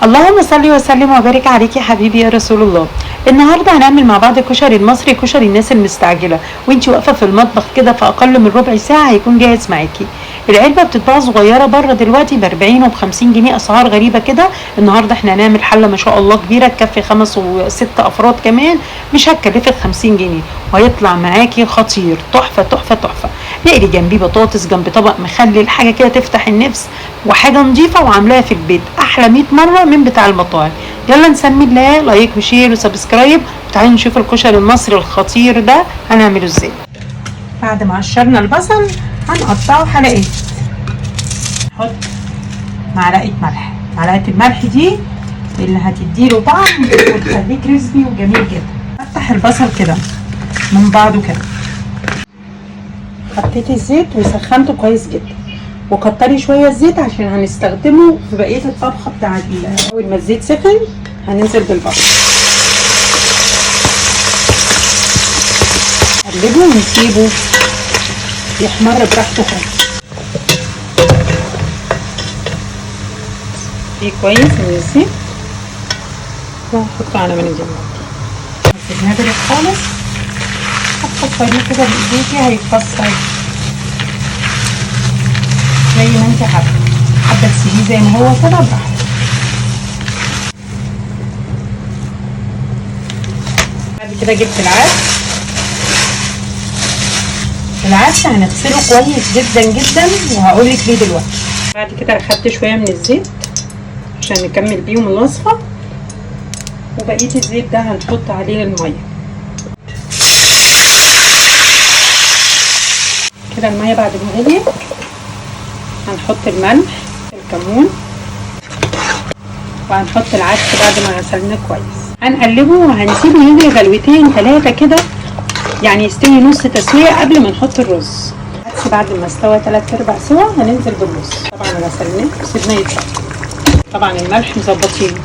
اللهم صل وسلم وبارك عليك يا حبيبي يا رسول الله. النهارده هنعمل مع بعض كشري المصري، كشري الناس المستعجله، وانتي واقفه في المطبخ كده في اقل من ربع ساعه هيكون جاهز معاكي. العلبه بتتباع صغيره بره دلوقتي ب 40 وب 50 جنيه، اسعار غريبه كده. النهارده احنا هنعمل حله ما شاء الله كبيره تكفي 5 و6 افراد كمان، مش هتكلفك 50 جنيه وهيطلع معاكي خطير، تحفه تحفه تحفه. نقلي جنبيه بطاطس جنب طبق مخلل، حاجه كده تفتح النفس وحاجه نظيفه وعاملاها في البيت احلى 100 مره من بتاع المطاعم. يلا نسمي الله، لايك وشير وسبسكرايب، وتعالوا نشوف الكشري المصري الخطير ده هنعمله ازاي. بعد ما قشرنا البصل هنقطعه حلقات. نحط معلقه ملح، معلقه الملح دي اللي هتديله طعم وتخليه كريسبي وجميل جدا. افتح البصل كده من بعضه كده، حطيت الزيت وسخنته كويس جدا، وكتري شويه الزيت عشان هنستخدمه في بقيه الطبخه بتاعت. اول ما الزيت سخن هننزل بالبصل، نقلبه ونسيبه يحمر براحته خالص. فيه كويس من الزيت وهحطه على مناديل. سيبناه برد خالص، هتكسريه كده بايديكي هيتكسر زي ما انت حابه تسيبيه زي ما هو كده براحتك. بعد كده جبت العدس هنغسله كويس جدا جدا وهقولك ليه دلوقتي. بعد كده اخدت شويه من الزيت عشان نكمل بيهم الوصفه، وبقيه الزيت ده هنحط عليه الميه كده. الميه بعد ما غليت هنحط الملح، الكمون، وهنحط العدس بعد ما غسلناه كويس. هنقلبه وهنسيبه يغلي غلوتين 3 كده، يعني يستوي نص تسويه قبل ما نحط الرز. العدس بعد ما استوى 3/4 سوا هننزل بالرز. طبعا غسلناه وسيبناه يطلع. طبعا الملح مظبطينه.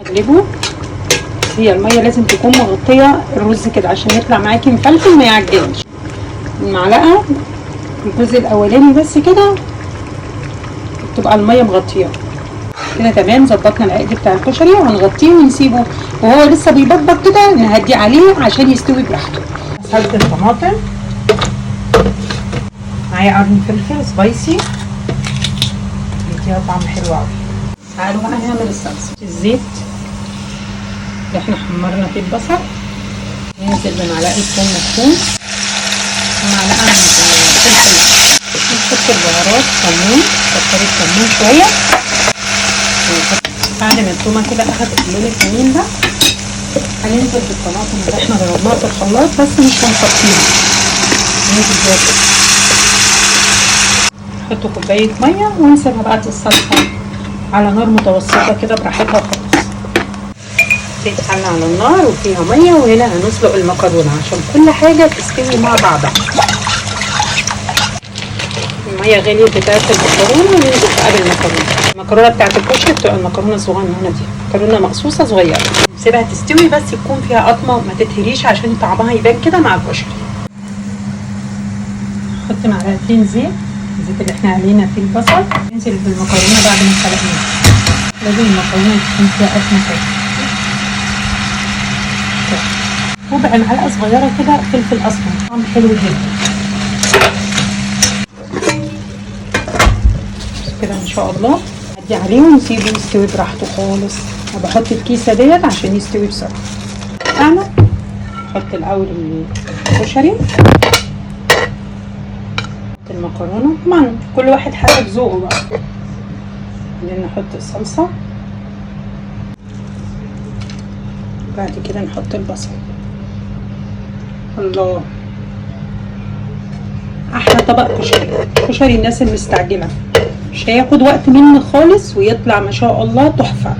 هنقلبه، هي الميه لازم تكون مغطيه الرز كده عشان يطلع معاكي مفلفل ما يعجنش. المعلقه الجزء الاولاني بس كده تبقى الميه مغطيه كده. تمام، ظبطنا العقد بتاع الكشري وهنغطيه ونسيبه وهو لسه بيبقبق كده، نهديه عليه عشان يستوي براحته. غسلت الطماطم، معايا قرن فلفل سبايسي بيديها طعم حلو قوي. تعالوا بقى نعمل الصلصه. الزيت اللي احنا حمرنا فيه البصل ننزل بمعلقه ثوم مفروم ومعلقه من الفلفل. نحط البهارات، كمون، كتري الكمون شويه. بعد ما التومه كده اخدت اللون الجميل ده هننزل بالطماطم اللي احنا ضربناها في الخلاط، بس مش هنصفيها، ننزل بيها كده. نحط كوبايه ميه ونسيبها بقى الصلصه على نار متوسطه كده براحتها خالص. بتتحل على النار وفيها ميه، وهنا هنسلق المكرونه عشان كل حاجه تستوي مع بعضها. الميه غليت بتاعت المكرونه وننزل بقى بالمكرونه. المكرونه بتاعت الكشري بتبقى المكرونه الصغننه دي، مكرونه مقصوصه صغيره. نسيبها تستوي بس يكون فيها قطمه ما تتهريش عشان طعمها يبان كده مع الكشري. نحط معلقتين زيت، الزيت اللي احنا علينا فيه البصل. ننزل بالمكرونه بعد ما سلقناها، لازم المكرونه تكون فيها قطمه كده. ربع معلقه صغيره كده فلفل اسمر، طعم حلو جدا كده ان شاء الله. هدي عليه ونسيبه يستوي براحته خالص. انا بحط الكيسه ديت عشان يستوي بسرعه. انا احط الاول الكشري، المكرونه، طبعا كل واحد حسب ذوقه بقى. بعدين نحط الصلصه، بعد كده نحط البصل. الله، احلى طبق كشري، كشري الناس المستعجله، مش هياخد وقت مني خالص ويطلع ما شاء الله تحفه.